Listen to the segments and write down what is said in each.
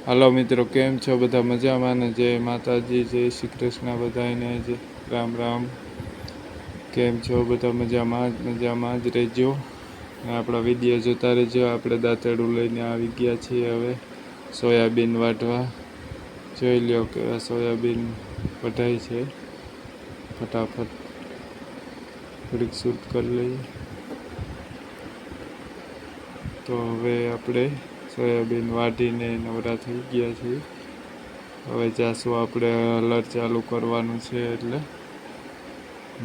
હાલો મિત્રો, કેમ છો? બધા મજામાં ને? જય માતાજી, જય શ્રી કૃષ્ણ બધાને, જય રામ રામ. કેમ છો? બધા મજામાં જ રહેજો. આપણા વિડીયો જોતા રહેજો. આપણે દાંતેડું લઈને આવી ગયા છીએ હવે સોયાબીન વાઢવા. જોઈ લ્યો કેવા સોયાબીન વઢાય છે. ફટાફટ થોડીક શૂટ કરી લઈએ. તો હવે આપણે સોયાબીન વાઢીને નવરા થઈ ગયા છીએ. હવે જાશું આપણે હલર ચાલુ કરવાનું છે, એટલે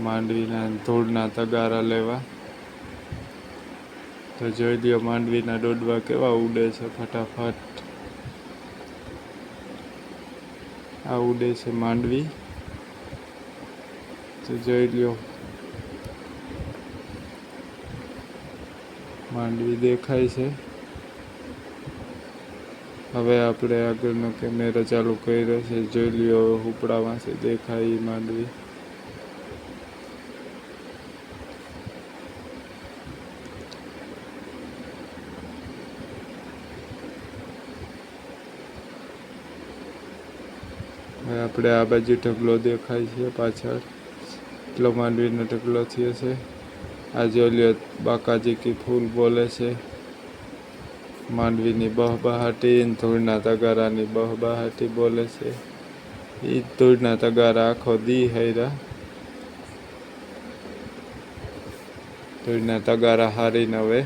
માંડવીના ધૂળના તગારા લેવા. તો જોઈ લ્યો માંડવીના ડોડવા કેવા ઉડે છે ફટાફટ. આ ઉડે છે માંડવી, તો જોઈ લ્યો માંડવી દેખાય છે. હવે આપણે આગળનો કેમેરો ચાલુ કર્યો છે. જોઈ લ્યો ઉપડામાં છે દેખાય માંડવી. હવે આપણે આ બાજુ ઢગલો દેખાય છે પાછળ, એટલો માંડવીનો ઢગલો થયો છે. આ જોઈ લ્યો બાકાજી કી ફૂલ બોલે છે. માંડવીની બહબહાટી, ધૂળના તગારાની બહબહાટી બોલે છે. એ ધૂળના તગારા આખો દી હૈરા. ધૂળના તગારા હારીને હવે